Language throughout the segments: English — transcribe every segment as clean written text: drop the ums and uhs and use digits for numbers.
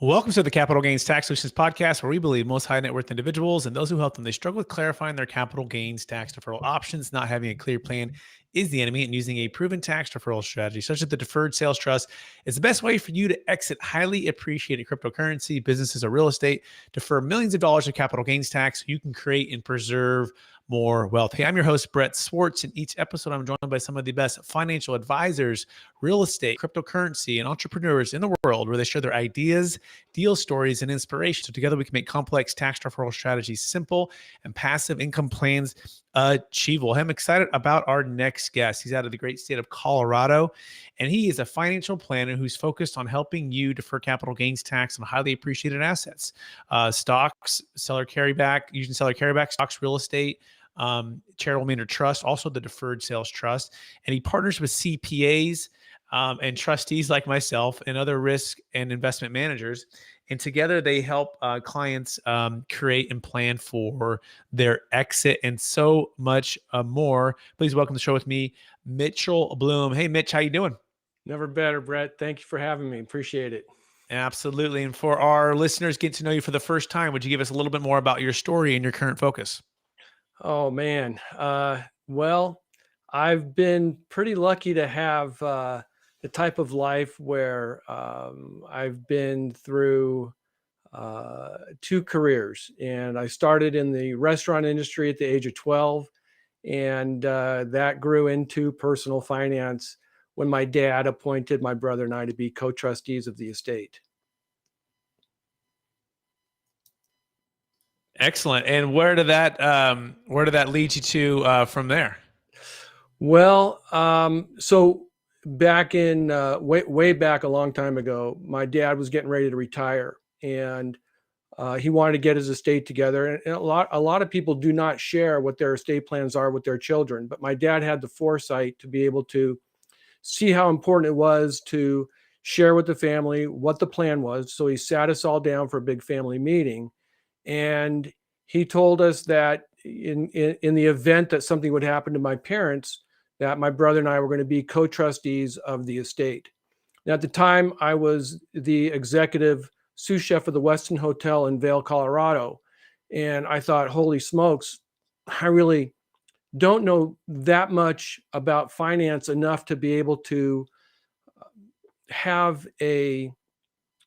Welcome to the Capital Gains Tax Solutions Podcast, where we believe most high net worth individuals and those who help them, they struggle with clarifying their capital gains tax deferral options. Not having a clear plan is the enemy, and using a proven tax deferral strategy, such as the deferred sales trust, is the best way for you to exit highly appreciated cryptocurrency, businesses, or real estate, defer millions of dollars of capital gains tax so you can create and preserve more wealth. Hey, I'm your host, Brett Swartz. In each episode, I'm joined by some of the best financial advisors, real estate, cryptocurrency, and entrepreneurs in the world, where they share their ideas, deal stories, and inspiration. So together we can make complex tax deferral strategies simple and passive income plans achievable. I'm excited about our next guest. He's out of the great state of Colorado, and he is a financial planner who's focused on helping you defer capital gains tax on highly appreciated assets, stocks, seller carryback, using seller carryback, stocks, real estate, charitable mandate trust, also the deferred sales trust. And he partners with CPAs and trustees like myself and other risk and investment managers. And together they help clients create and plan for their exit and so much more. Please welcome to the show with me, Mitchell Bloom. Hey, Mitch, how you doing? Never better, Brett. Thank you for having me. Appreciate it. Absolutely. And for our listeners getting to know you for the first time, would you give us a little bit more about your story and your current focus? Oh, man. Well, I've been pretty lucky to have the type of life where I've been through two careers. And I started in the restaurant industry at the age of 12, and that grew into personal finance when my dad appointed my brother and I to be co-trustees of the estate. Excellent. And where did that lead you to from there? Well, so back in way back a long time ago, my dad was getting ready to retire, and he wanted to get his estate together. And a lot of people do not share what their estate plans are with their children, but my dad had the foresight to be able to see how important it was to share with the family what the plan was. So he sat us all down for a big family meeting, and he told us that in the event that something would happen to my parents, that my brother and I were going to be co-trustees of the estate. Now, at the time, I was the executive sous chef of the Westin Hotel in Vail, Colorado. And I thought, holy smokes, I really don't know that much about finance enough to be able to have a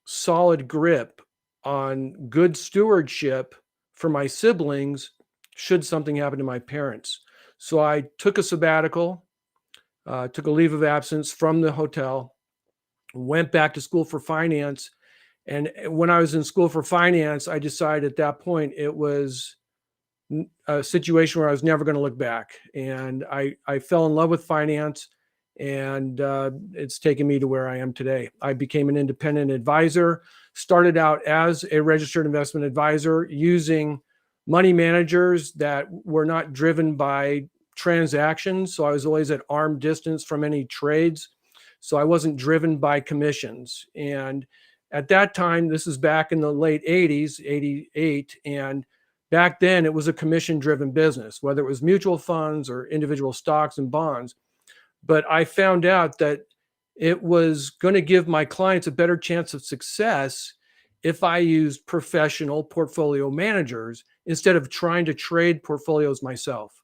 solid grip on good stewardship for my siblings should something happen to my parents. So I took a sabbatical, took a leave of absence from the hotel, went back to school for finance. And when I was in school for finance, I decided at that point it was a situation where I was never going to look back. And I fell in love with finance, and it's taken me to where I am today. I became an independent advisor, started out as a registered investment advisor using money managers that were not driven by transactions. So I was always at arm distance from any trades. So I wasn't driven by commissions. And at that time, this is back in the late 80s, 88, and back then it was a commission-driven business, whether it was mutual funds or individual stocks and bonds. But I found out that it was going to give my clients a better chance of success if I used professional portfolio managers instead of trying to trade portfolios myself.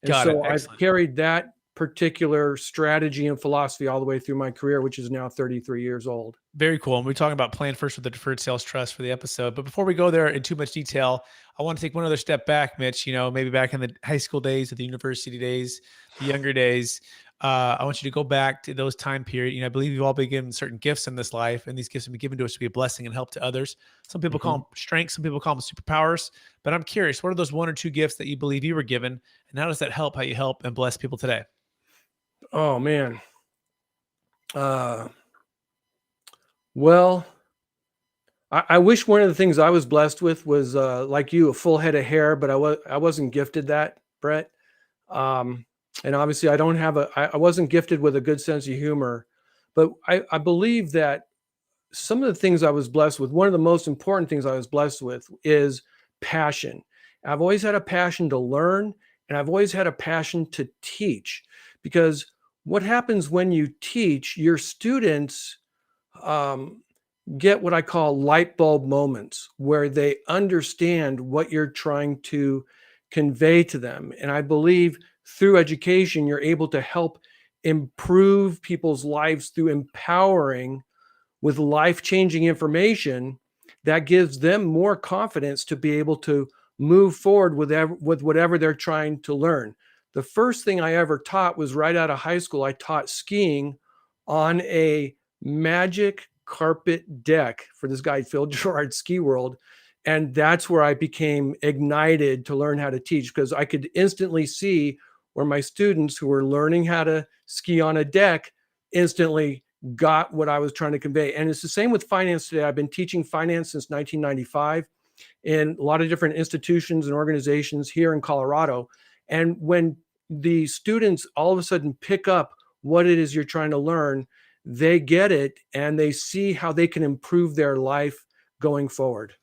And so I've carried that particular strategy and philosophy all the way through my career, which is now 33 years old. Very cool. And we're talking about plan first with the deferred sales trust for the episode. But before we go there in too much detail, I want to take one other step back, Mitch, maybe back in the high school days or the university days, the younger days. I want you to go back to those time period. I believe you've all been given certain gifts in this life, and these gifts have been given to us to be a blessing and help to others. Some people call them strengths, some people call them superpowers. But I'm curious, what are those one or two gifts that you believe you were given, and how does that help how you help and bless people today? Oh, man. Well, I wish one of the things I was blessed with was like you, a full head of hair, but I wasn't gifted that, Brett. And obviously I wasn't gifted with a good sense of humor, but I believe that some of the things I was blessed with, one of the most important things I was blessed with is passion. I've always had a passion to learn, and I've always had a passion to teach, because what happens when you teach your students, get what I call light bulb moments where they understand what you're trying to convey to them. And I believe through education, you're able to help improve people's lives through empowering with life-changing information that gives them more confidence to be able to move forward with whatever they're trying to learn. The first thing I ever taught was right out of high school. I taught skiing on a magic carpet deck for this guy, Phil Gerard Ski World. And that's where I became ignited to learn how to teach, because I could instantly see where my students who were learning how to ski on a deck instantly got what I was trying to convey. And it's the same with finance today. I've been teaching finance since 1995 in a lot of different institutions and organizations here in Colorado. And when the students all of a sudden pick up what it is you're trying to learn, they get it and they see how they can improve their life going forward.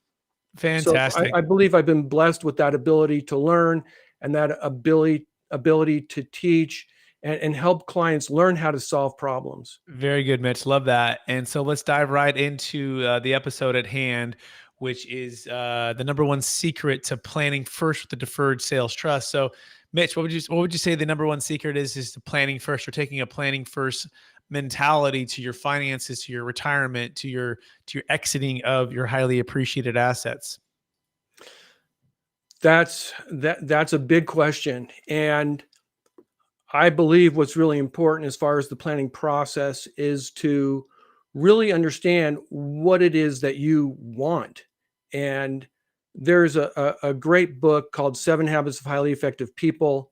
So Fantastic. I believe I've been blessed with that ability to learn and that ability to teach and help clients learn how to solve problems. Very good, Mitch. Love that. And so let's dive right into the episode at hand, which is the number one secret to planning first with the deferred sales trust. So, Mitch, what would you say the number one secret is to planning first, or taking a planning first mentality to your finances, to your retirement, to your exiting of your highly appreciated assets? That's a big question. And I believe what's really important as far as the planning process is to really understand what it is that you want. And there's a great book called Seven Habits of Highly Effective People.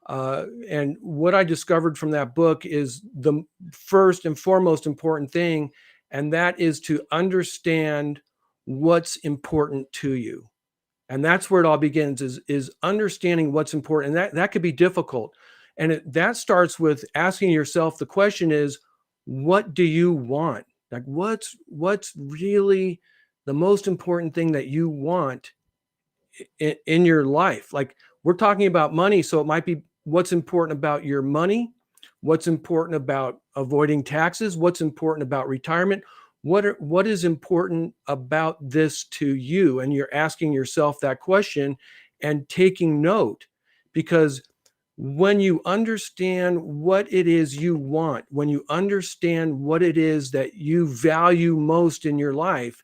And what I discovered from that book is the first and foremost important thing, and that is to understand what's important to you. And that's where it all begins, is understanding what's important. And that could be difficult. And that starts with asking yourself, the question is, what do you want? Like what's really the most important thing that you want in your life? Like, we're talking about money, so it might be what's important about your money, what's important about avoiding taxes, what's important about retirement, what is important about this to you. And you're asking yourself that question and taking note, because when you understand what it is you want, when you understand what it is that you value most in your life,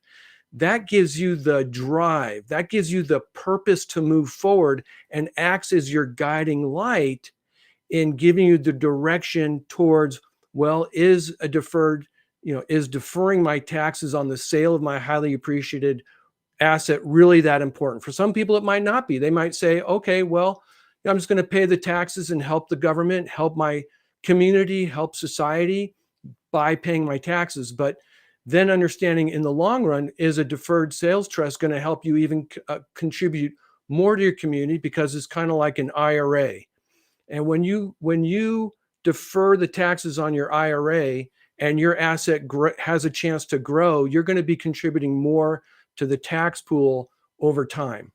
that gives you the drive, that gives you the purpose to move forward and acts as your guiding light in giving you the direction towards, well, is a deferred, is deferring my taxes on the sale of my highly appreciated asset really that important? For some people, it might not be. They might say, okay, well, I'm just going to pay the taxes and help the government, help my community, help society by paying my taxes. But then understanding in the long run, is a deferred sales trust going to help you even contribute more to your community, because it's kind of like an IRA. And when you defer the taxes on your IRA and your asset has a chance to grow, you're going to be contributing more to the tax pool over time.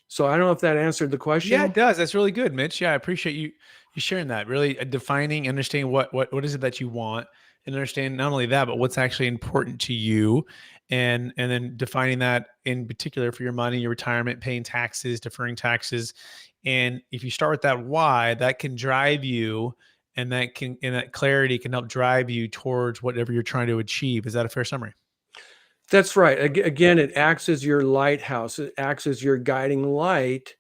So I don't know if that answered the Yeah, question. it does. That's really good, Mitch. Yeah, I appreciate you sharing that. Really defining, understanding what is it that you want, and understand not only that, but what's actually important to you, and then defining that in particular for your money, your retirement, paying taxes, deferring taxes. And if you start with that why, that can drive you, and that clarity can help drive you towards whatever you're trying to achieve. Is that a fair summary? That's right. Again, it acts as your lighthouse. It acts as your guiding light,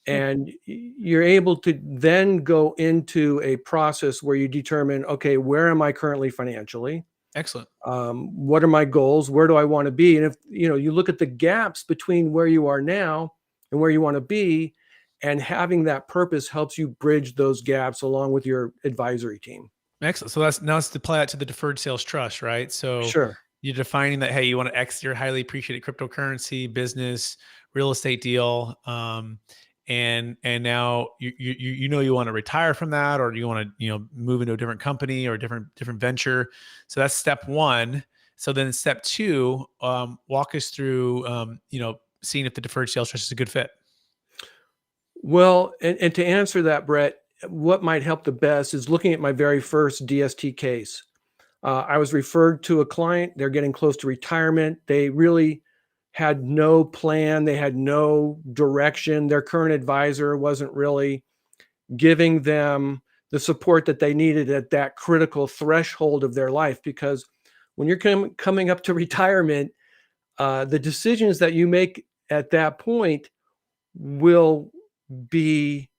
Good. and you're able to then go into a process where you determine, okay, where am I currently financially? Excellent. What are my goals? Where do I want to be? And if you look at the gaps between where you are now and where you want to be, and having that purpose helps you bridge those gaps along with your advisory team. Excellent. So let's apply that to the deferred sales trust, right? So Sure. you're defining that, hey, you want to exit your highly appreciated cryptocurrency business, real estate deal, and now you want to retire from that, or you want to move into a different company or a different venture. So that's step one. So then step two, walk us through seeing if the deferred sales trust is a good fit. Well, and to answer that, Brett, what might help the best is looking at my very first DST case. I was referred to a client. They're getting close to retirement. They really had no plan. They had no direction. Their current advisor wasn't really giving them the support that they needed at that critical threshold of their life. Because when you're coming up to retirement, the decisions that you make at that point will be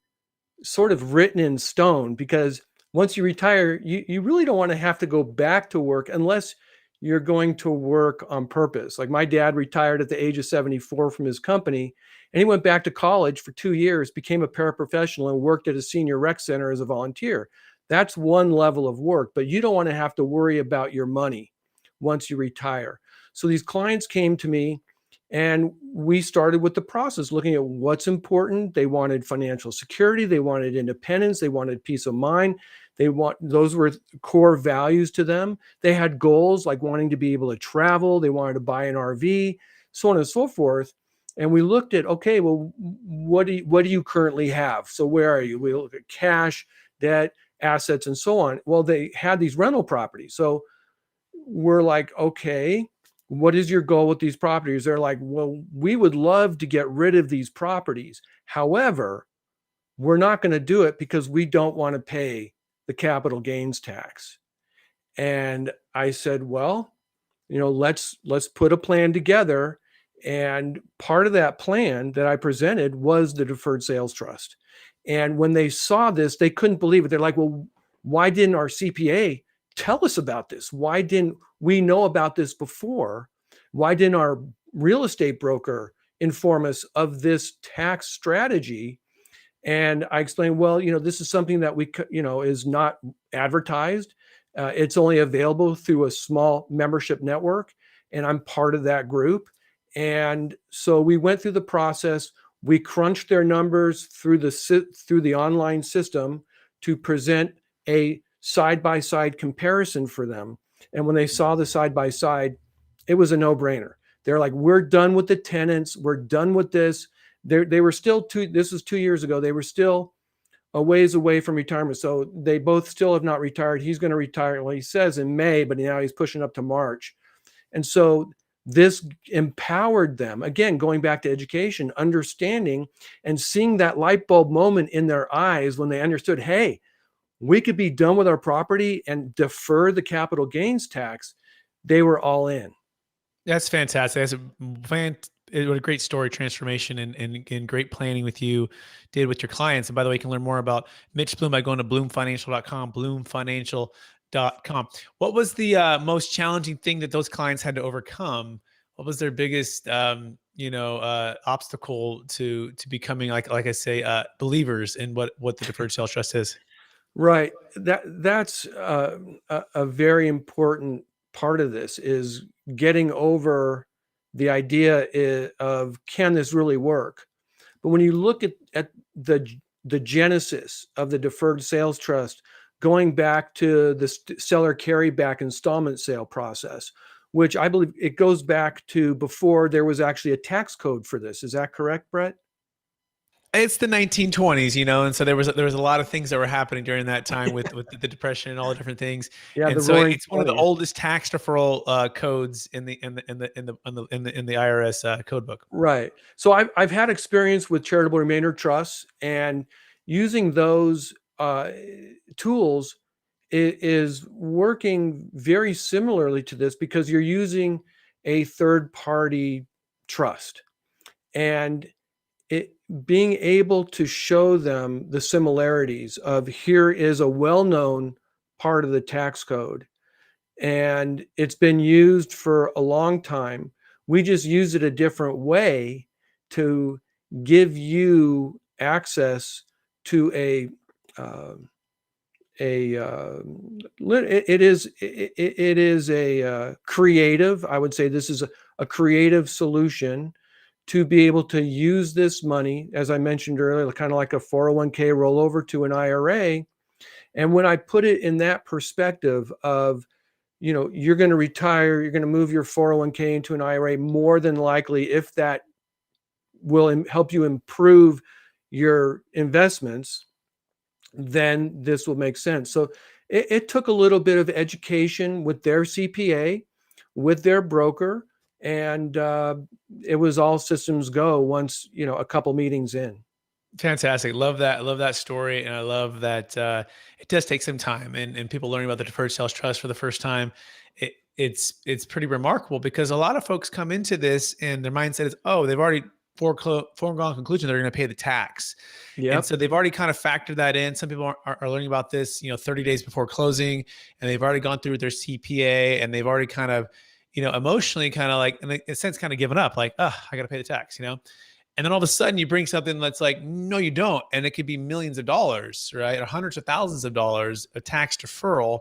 sort of written in stone, because once you retire, you really don't want to have to go back to work unless you're going to work on purpose. Like my dad retired at the age of 74 from his company, and he went back to college for 2 years, became a paraprofessional, and worked at a senior rec center as a volunteer. That's one level of work, but you don't want to have to worry about your money once you retire. So these clients came to me, and we started with the process, looking at what's important. They wanted financial security. They wanted independence. They wanted peace of mind. Those were core values to them. They had goals like wanting to be able to travel. They wanted to buy an RV, so on and so forth. And we looked at, okay, well, what do you currently have? So where are you? We look at cash, debt, assets, and so on. Well, they had these rental properties. So we're like, okay, what is your goal with these properties? They're like, well, we would love to get rid of these properties. However, we're not going to do it because we don't want to pay the capital gains tax. And I said, well, let's put a plan together. And part of that plan that I presented was the deferred sales trust. And when they saw this, they couldn't believe it. They're like, well, why didn't our CPA tell us about this? Why didn't we know about this before? Why didn't our real estate broker inform us of this tax strategy? And I explained, well, this is something that is not advertised. It's only available through a small membership network, and I'm part of that group. And so we went through the process. We crunched their numbers through the online system to present a side-by-side comparison for them. And when they saw the side-by-side, it was a no-brainer. They're like, we're done with the tenants. We're done with this. They were still this was 2 years ago. They were still a ways away from retirement. So they both still have not retired. He's going to retire, well, he says in May, but now he's pushing up to March. And so this empowered them, again, going back to education, understanding and seeing that light bulb moment in their eyes when they understood, hey, we could be done with our property and defer the capital gains tax. They were all in. That's fantastic. What a great story, transformation, and great planning with you did with your clients. And by the way, you can learn more about Mitch Bloom by going to bloomfinancial.com, bloomfinancial.com. What was the most challenging thing that those clients had to overcome? What was their biggest, obstacle to becoming, like I say, believers in what the deferred sales trust is? Right. That's a very important part of this, is getting over the idea of, can this really work? But when you look at the genesis of the deferred sales trust, going back to the seller carryback installment sale process, which I believe it goes back to before there was actually a tax code for this. Is that correct, Brett? It's the 1920s, and so there was a lot of things that were happening during that time with the depression and all the different things. Yeah, the And so roaring it's one of the 20s. oldest tax deferral codes in the IRS code book. Right. So I've had experience with charitable remainder trusts, and using those tools is working very similarly to this, because you're using a third party trust, and it being able to show them the similarities of, here is a well-known part of the tax code, and it's been used for a long time. We just use it a different way to give you access to it is a creative, I would say this is a creative solution to be able to use this money, as I mentioned earlier, kind of like a 401k rollover to an IRA. And when I put it in that perspective of, you're going to retire, you're going to move your 401k into an IRA, more than likely, if that will help you improve your investments, then this will make sense. So It took a little bit of education with their CPA, with their broker, and it was all systems go once, a couple meetings in. Fantastic. Love that. Love that story. And I love that it does take some time, and people learning about the deferred sales trust for the first time. It's pretty remarkable because a lot of folks come into this and their mindset is, oh, they've already foregone conclusion they're going to pay the tax. And Yep. so they've already kind of factored that in. Some people are learning about this, 30 days before closing, and they've already gone through their CPA, and they've already kind of, emotionally kind of like, in a sense, kind of given up, like, oh, I got to pay the tax. And then all of a sudden you bring something that's like, no, you don't. And it could be millions of dollars, right? Or hundreds of thousands of dollars, a tax deferral.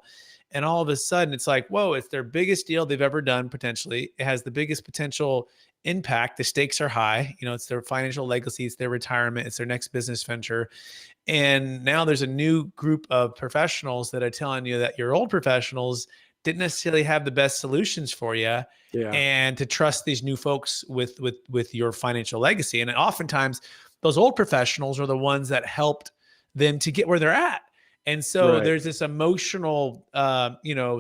And all of a sudden it's like, whoa, it's their biggest deal they've ever done potentially. It has the biggest potential impact. The stakes are high. It's their financial legacy, it's their retirement, it's their next business venture. And now there's a new group of professionals that are telling you that your old professionals didn't necessarily have the best solutions for you, Yeah. and to trust these new folks with your financial legacy. And oftentimes those old professionals are the ones that helped them to get where they're at. And so Right. there's this emotional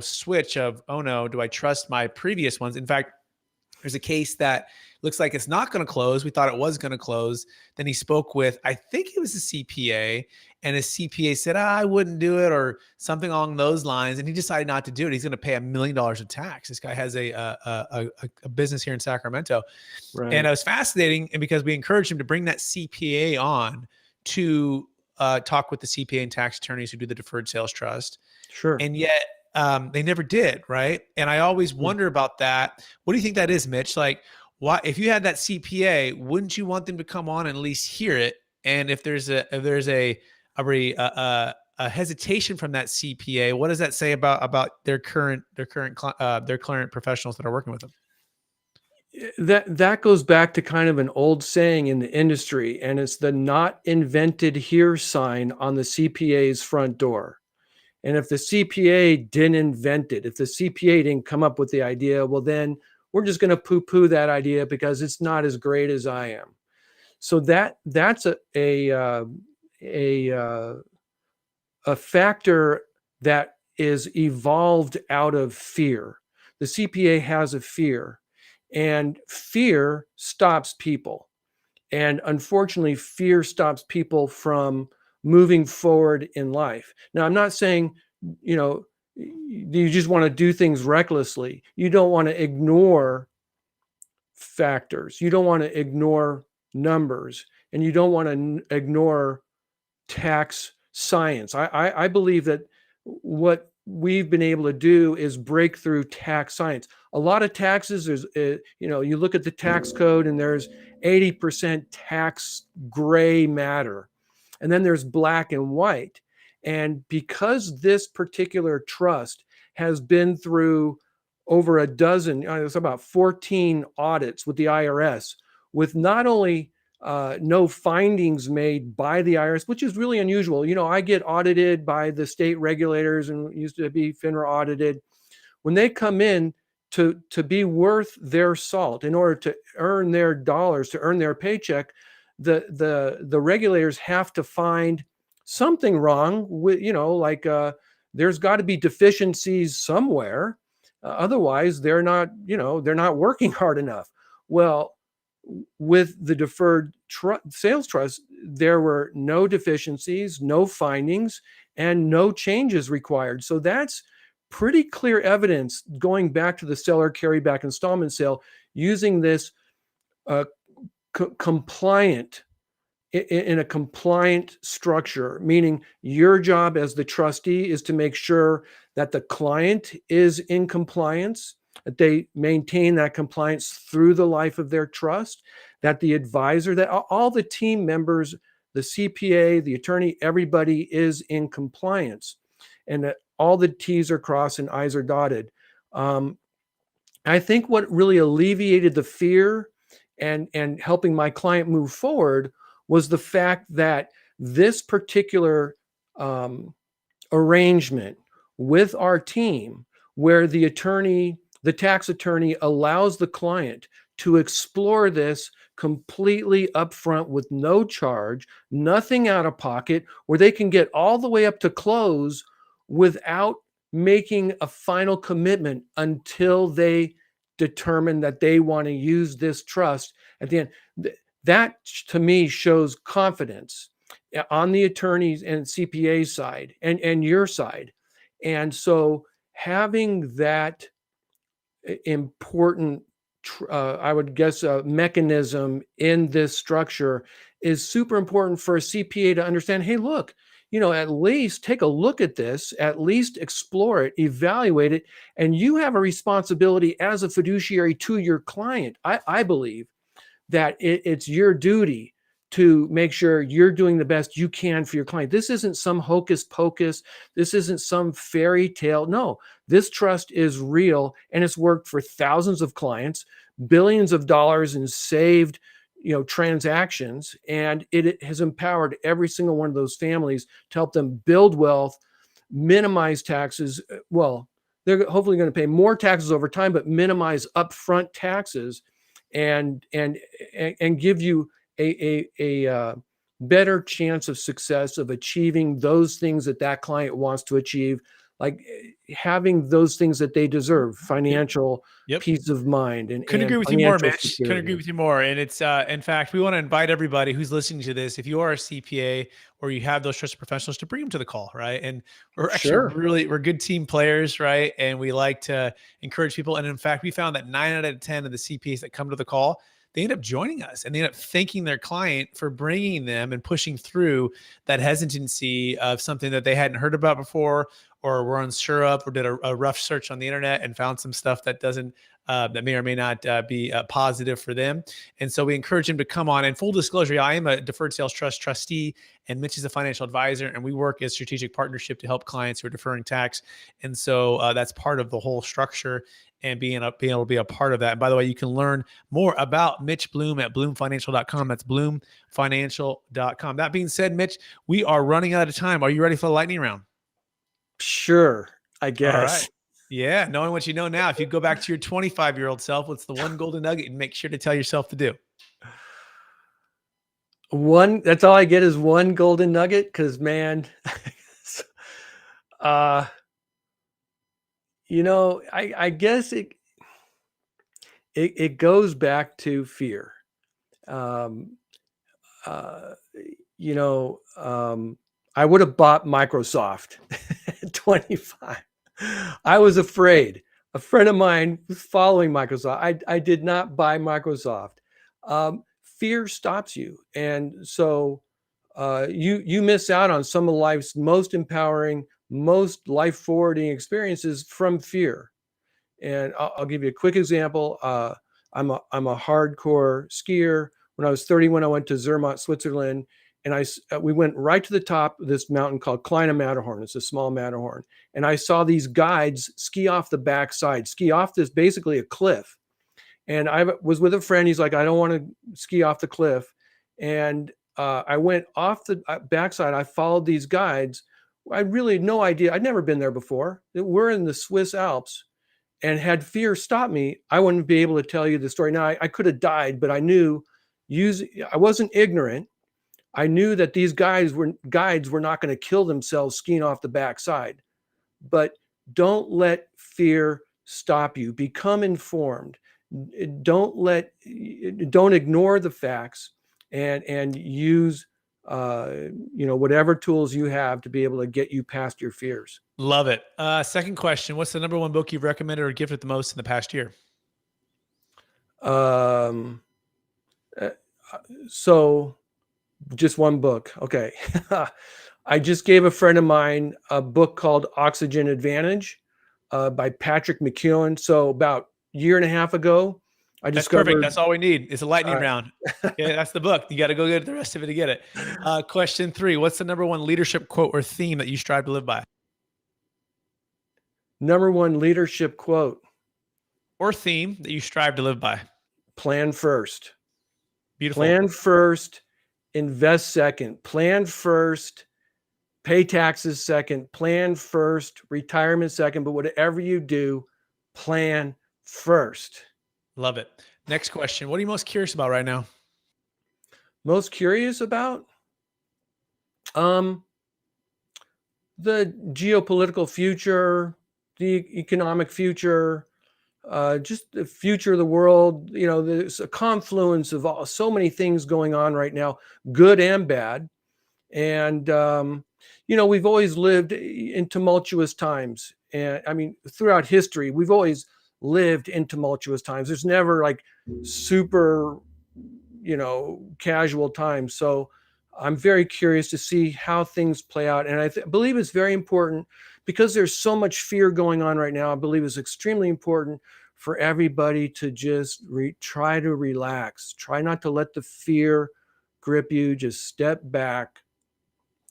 switch of, oh no, do I trust my previous ones? In fact, there's a case that looks like it's not going to close. We thought it was going to close. Then he spoke with, I think it was a CPA, and his CPA said, I wouldn't do it, or something along those lines. And he decided not to do it. He's going to pay $1 million of tax. This guy has a business here in Sacramento. And Right. it was fascinating. And because we encouraged him to bring that CPA on to talk with the CPA and tax attorneys who do the deferred sales trust, Sure. and yet they never did, right? And I always wonder about that. What do you think that is, Mitch? Like, why, if you had that CPA, wouldn't you want them to come on and at least hear it? And if there's a hesitation from that CPA, what does that say about their current professionals that are working with them? That goes back to kind of an old saying in the industry, and it's the not invented here sign on the CPA's front door. And if the CPA didn't invent it, if the CPA didn't come up with the idea, well, then we're just going to poo-poo that idea because it's not as great as I am. So that's a uh, a factor that is evolved out of fear. The CPA has a fear, and fear stops people. And unfortunately, fear stops people from moving forward in life. Now, I'm not saying, you know, you just want to do things recklessly. You don't want to ignore factors. You don't want to ignore numbers, and you don't want to ignore tax science. I believe that what we've been able to do is break through tax science. A lot of taxes, there's, you look at the tax code and there's 80% tax gray matter. And then there's black and white. And because this particular trust has been through over a dozen, it's about 14 audits with the IRS, with not only no findings made by the IRS, which is really unusual. I get audited by the state regulators and used to be FINRA audited. When they come in to be worth their salt, in order to earn their dollars, to earn their paycheck, the regulators have to find something wrong with, like there's got to be deficiencies somewhere. Otherwise, they're not working hard enough. Well, with the deferred sales trust, there were no deficiencies, no findings, and no changes required. So that's pretty clear evidence, going back to the seller carryback installment sale, using this compliant, in a compliant structure, meaning your job as the trustee is to make sure that the client is in compliance, that they maintain that compliance through the life of their trust, that the advisor, that all the team members, the CPA, the attorney, everybody is in compliance, and that all the T's are crossed and I's are dotted. I think what really alleviated the fear and helping my client move forward was the fact that this particular arrangement with our team, where the tax attorney allows the client to explore this completely upfront with no charge, nothing out of pocket, where they can get all the way up to close without making a final commitment until they determine that they want to use this trust at the end. That to me shows confidence on the attorneys and CPA side and your side. And so having that important, I would guess, a mechanism in this structure is super important for a CPA to understand. Hey, look, at least take a look at this, at least explore it, evaluate it, and you have a responsibility as a fiduciary to your client. I believe that it's your duty to make sure you're doing the best you can for your client. This isn't some hocus pocus. This isn't some fairy tale. No, this trust is real, and it's worked for thousands of clients, billions of dollars in saved, transactions, and it has empowered every single one of those families to help them build wealth, minimize taxes. Well, they're hopefully going to pay more taxes over time, but minimize upfront taxes and give you a better chance of success of achieving those things that client wants to achieve, like having those things that they deserve, financial Yep. peace of mind and Couldn't agree with you more, financial Mitch. Couldn't agree security. with you more. And it's, in fact, we want to invite everybody who's listening to this. If you are a CPA or you have those trusted professionals, to bring them to the call, right? And we're actually Sure. we're good team players, right? And we like to encourage people. And in fact, we found that 9 out of 10 of the CPAs that come to the call, they end up joining us and they end up thanking their client for bringing them and pushing through that hesitancy of something that they hadn't heard about before or were unsure of, or did a rough search on the internet and found some stuff that doesn't that may or may not be positive for them. And so we encourage them to come on. And full disclosure, I am a deferred sales trust trustee, and Mitch is a financial advisor, and we work as strategic partnership to help clients who are deferring tax. And so that's part of the whole structure and being able to be a part of that. And by the way, you can learn more about Mitch Bloom at bloomfinancial.com. That's bloomfinancial.com. That being said, Mitch, we are running out of time. Are you ready for the lightning round? Sure, I All right. guess. Yeah. Knowing what you know now, if you go back to your 25-year-old self, what's the one golden nugget and make sure to tell yourself to do? That's all I get is one golden nugget, because man, uh, I guess it goes back to fear. Um, uh, I would have bought Microsoft at 25. I was afraid. A friend of mine was following Microsoft. I did not buy Microsoft. Fear stops you, and so you miss out on some of life's most empowering, most life forwarding experiences from fear. And I'll give you a quick example. I'm a hardcore skier. When I was 31, I went to Zermatt, Switzerland, and we went right to the top of this mountain called Kleine Matterhorn. It's a small Matterhorn, and I saw these guides ski off the backside, ski off this basically a cliff. And I was with a friend. He's like, I don't want to ski off the cliff, and I went off the backside. I followed these guides. I really had no idea. I'd never been there before. We're in the Swiss Alps, and had fear stopped me, I wouldn't be able to tell you the story. Now, I could have died, but I knew I wasn't ignorant. I knew that these guides were not going to kill themselves skiing off the backside. But don't let fear stop you. Become informed. Don't ignore the facts, and use whatever tools you have to be able to get you past your fears. Love it. Second question. What's the number one book you've recommended or gifted the most in the past year? So just one book. Okay. I just gave a friend of mine a book called Oxygen Advantage by Patrick McKeown. So about a year and a half ago, I That's perfect. discovered. That's all we need. It's a lightning All right. round. Yeah, that's the book. You got to go get the rest of it to get it. Question 3. What's the number one leadership quote or theme that you strive to live by? Number one leadership quote: Or theme that you strive to live by? plan first. Beautiful. Plan first, invest second. Plan first, pay taxes second. Plan first, retirement second. But whatever you do, plan first. Love it. Next question. What are you most curious about right now? Most curious about? the geopolitical future, the economic future, just the future of the world. You know, there's a confluence of so many things going on right now, good and bad. And, you know, we've always lived in tumultuous times. And I mean, throughout history, we've always lived in tumultuous times. There's never like super, you know, casual times. So I'm very curious to see how things play out. And I believe it's very important because there's so much fear going on right now. I believe it's extremely important for everybody to just try to relax, try not to let the fear grip you, just step back,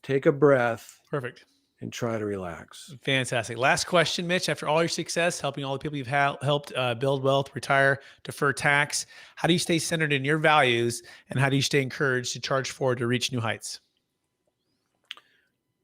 take a breath, Perfect. and try to relax. Fantastic. Last question, Mitch. After all your success, helping all the people you've helped build wealth, retire, defer tax, how do you stay centered in your values, and how do you stay encouraged to charge forward to reach new heights?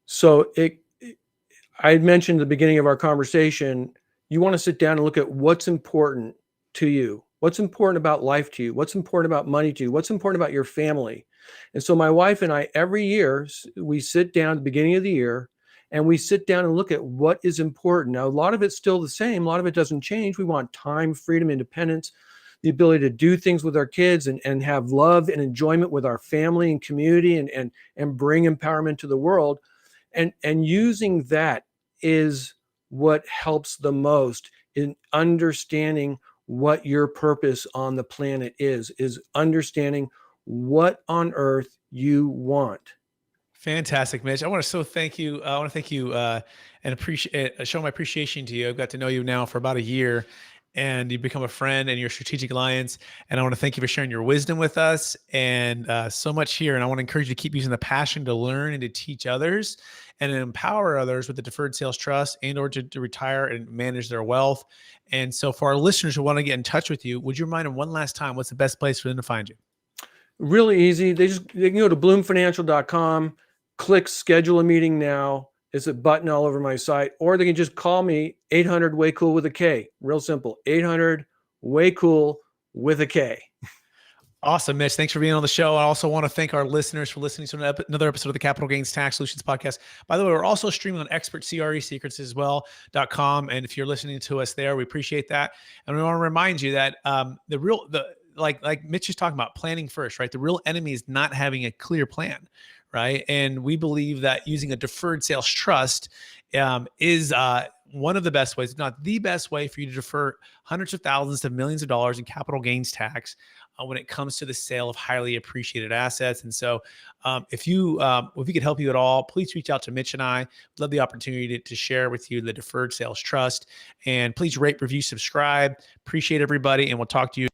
So I had mentioned at the beginning of our conversation, you want to sit down and look at what's important to you. What's important about life to you? What's important about money to you? What's important about your family? And so my wife and I, every year, we sit down at the beginning of the year and we sit down and look at what is important. Now, a lot of it's still the same. A lot of it doesn't change. We want time, freedom, independence, the ability to do things with our kids and have love and enjoyment with our family and community and bring empowerment to the world. And using that is what helps the most in understanding what your purpose on the planet is understanding what on earth you want. Fantastic, Mitch. I want to thank you. I want to thank you and appreciate show my appreciation to you. I've got to know you now for about a year, and you've become a friend and your strategic alliance. And I want to thank you for sharing your wisdom with us and so much here. And I want to encourage you to keep using the passion to learn and to teach others and to empower others with the deferred sales trust and or to retire and manage their wealth. And so for our listeners who want to get in touch with you, would you remind them one last time, what's the best place for them to find you? Really easy. They can go to bloomfinancial.com, click schedule a meeting now. It's a button all over my site, or they can just call me 800 way cool with a K. Real simple. 800 way cool with a K. Awesome, Mitch. Thanks for being on the show. I also want to thank our listeners for listening to another episode of the Capital Gains Tax Solutions podcast. By the way, we're also streaming on expertcresecrets as well.com. And if you're listening to us there, we appreciate that. And we want to remind you that like Mitch is talking about, planning first, right? The real enemy is not having a clear plan, right? And we believe that using a deferred sales trust is one of the best ways, if not the best way, for you to defer hundreds of thousands to millions of dollars in capital gains tax when it comes to the sale of highly appreciated assets. And so if we could help you at all, please reach out to Mitch and I. We'd love the opportunity to share with you the deferred sales trust. And please rate, review, subscribe. Appreciate everybody. And we'll talk to you